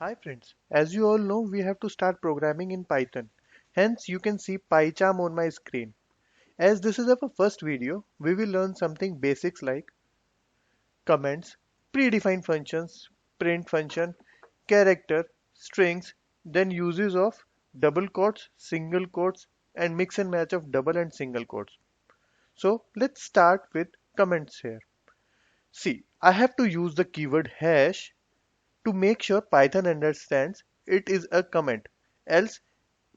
Hi friends, as you all know we have to start programming in Python. Hence you can see PyCharm on my screen. As this is our first video, we will learn something basics like comments, predefined functions, print function, character, strings, then uses of double quotes, single quotes and mix and match of double and single quotes. So let's start with comments here. See, I have to use the keyword hash to make sure Python understands it is a comment. Else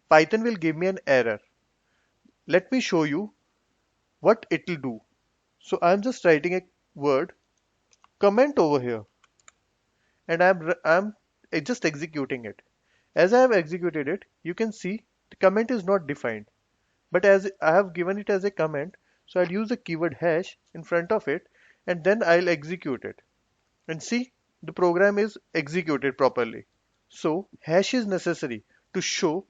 Python will give me an error. Let me show you what it will do. So I'm just writing a word comment over here and I'm just executing it. As I have executed it, you can see the comment is not defined. But as I have given it as a comment, so I'll use the keyword hash in front of it and then I'll execute it. And see, the program is executed properly. So hash is necessary to show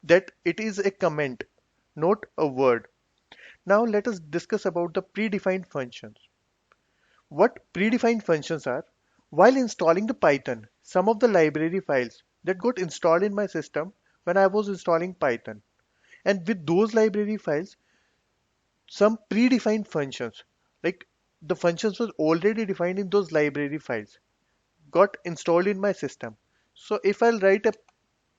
that it is a comment, not a word. Now let us discuss about the predefined functions. What predefined functions are? While installing the Python, some of the library files that got installed in my system when I was installing Python. And with those library files, some predefined functions, like the functions was already defined in those library files, got installed in my system. So if I'll write a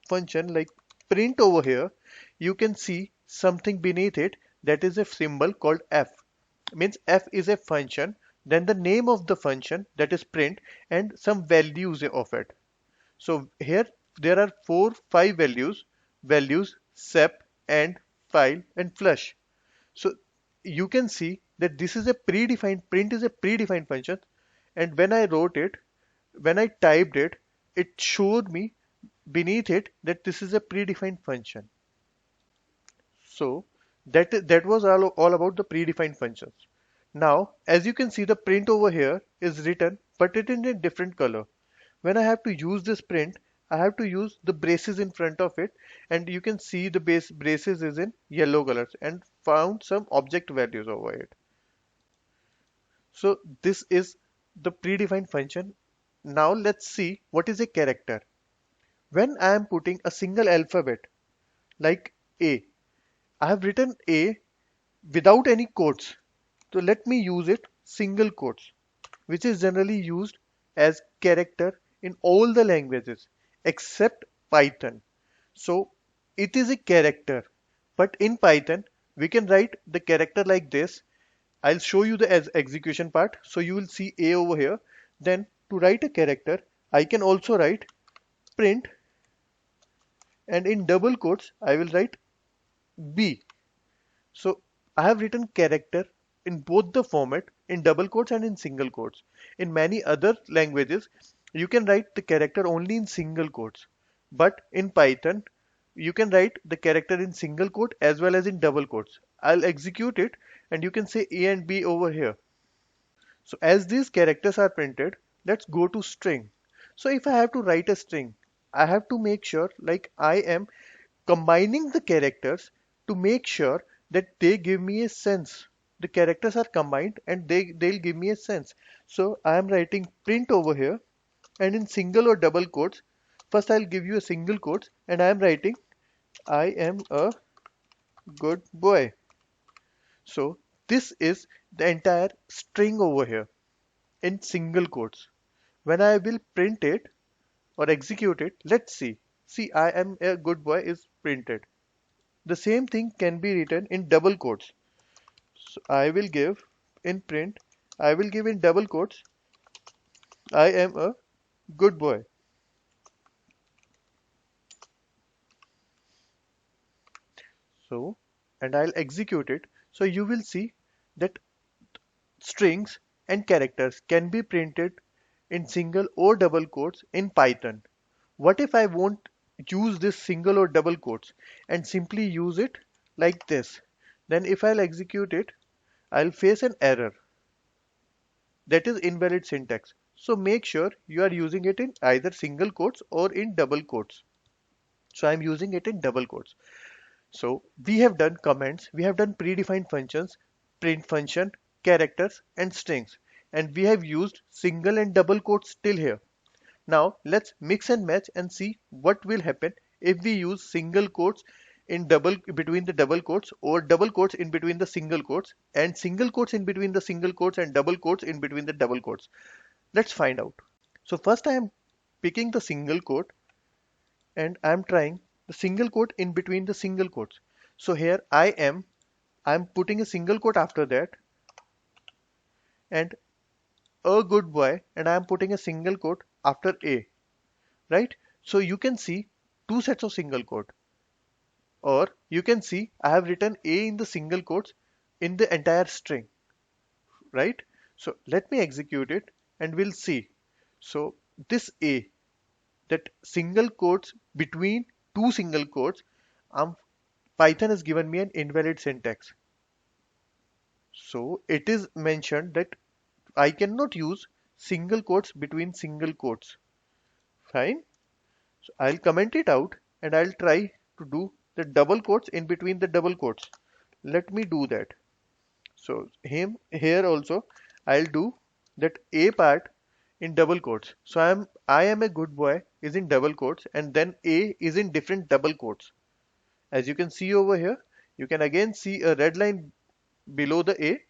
function like print over here, you can see something beneath it that is a symbol called f. Means f is a function, then the name of the function that is print and some values of it. So here there are five values, sep, and file and flush. So you can see that this is a predefined print is a predefined function, and when I wrote it, when I typed it, it showed me beneath it that this is a predefined function. So that was all about the predefined functions. Now, as you can see, the print over here is written, but it in a different color. When I have to use this print, I have to use the braces in front of it, and you can see the base braces is in yellow colors and found some object values over it. So this is the predefined function. Now let's see what is a character. When I am putting a single alphabet like A, I have written A without any quotes. So let me use it single quotes, which is generally used as character in all the languages except Python. So it is a character, but in Python we can write the character like this. I'll show you the execution part. So you will see A over here. Then to write a character, I can also write print, and in double quotes I will write B. So I have written character in both the format, in double quotes and in single quotes. In many other languages, you can write the character only in single quotes. But in Python, you can write the character in single quote as well as in double quotes. I'll execute it and you can say A and B over here. So as these characters are printed, let's go to string. So if I have to write a string, I have to make sure like I am combining the characters to make sure that they give me a sense. The characters are combined and they'll give me a sense. So I am writing print over here, and in single or double quotes, first I'll give you a single quotes and I am writing I am a good boy. So this is the entire string over here in single quotes. When I will print it or execute it, let's see. See, I am a good boy is printed. The same thing can be written in double quotes. So I will give in print, I will give in double quotes, I am a good boy. So, and I'll execute it. So you will see that strings and characters can be printed in single or double quotes in Python. What if I won't use this single or double quotes and simply use it like this? Then if I'll execute it, I'll face an error. That is invalid syntax. So make sure you are using it in either single quotes or in double quotes. So I'm using it in double quotes. So we have done comments, we have done predefined functions, print function, characters and strings. And we have used single and double quotes till here. Now let's mix and match and see what will happen if we use single quotes in between the double quotes, or double quotes in between the single quotes, and single quotes in between the single quotes, and double quotes in between the double quotes. Let's find out. So first I am picking the single quote and I am trying the single quote in between the single quotes. So here I'm putting a single quote after that, and a good boy, and I am putting a single quote after a, right? So you can see two sets of single quote, or you can see I have written a in the single quotes in the entire string, right? So let me execute it and we'll see. So this a, that single quotes between two single quotes, um, Python has given me an invalid syntax. So it is mentioned that I cannot use single quotes between single quotes. Fine. So I'll comment it out and I'll try to do the double quotes in between the double quotes. Let me do that. So here also I'll do that a part in double quotes. So I am a good boy is in double quotes, and then a is in different double quotes. As you can see over here, you can again see a red line below the a,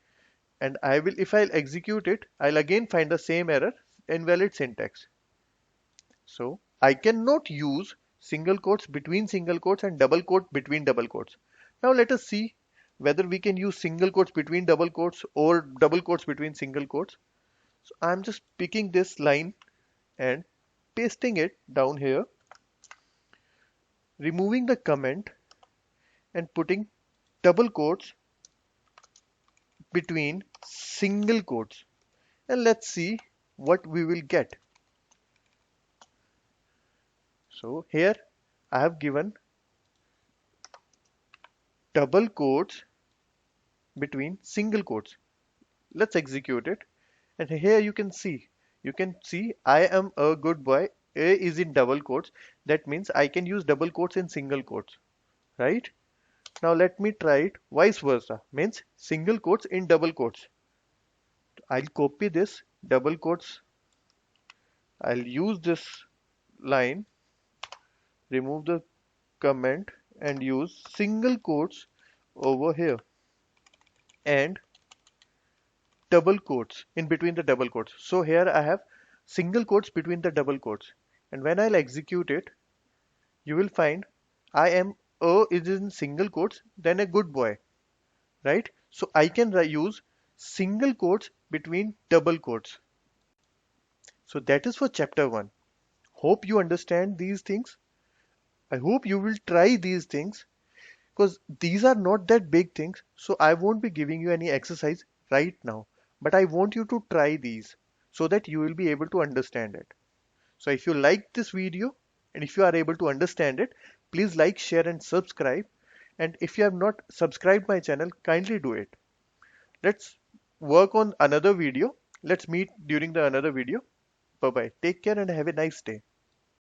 and if I'll execute it, I'll again find the same error, invalid syntax. So I cannot use single quotes between single quotes and double quote between double quotes. Now let us see whether we can use single quotes between double quotes or double quotes between single quotes. So I'm just picking this line and pasting it down here, removing the comment and putting double quotes between single quotes, and let's see what we will get. So here I have given double quotes between single quotes. Let's execute it. And here you can see I am a good boy. A is in double quotes. That means I can use double quotes in single quotes, right? Now let me try it vice versa. Means single quotes in double quotes. I'll copy this double quotes. I'll use this line, remove the comment and use single quotes over here, and double quotes in between the double quotes. So here I have single quotes between the double quotes, and when I'll execute it, you will find I am a is in single quotes, then a good boy, right? So I can use single quotes between double quotes. So that is for chapter 1. Hope you understand these things. I hope you will try these things, because these are not that big things, so I won't be giving you any exercise right now, but I want you to try these so that you will be able to understand it. So if you like this video and if you are able to understand it, please like, share and subscribe. And if you have not subscribed my channel, kindly do it. Let's work on another video. Let's meet during the another video. Bye bye. Take care and have a nice day.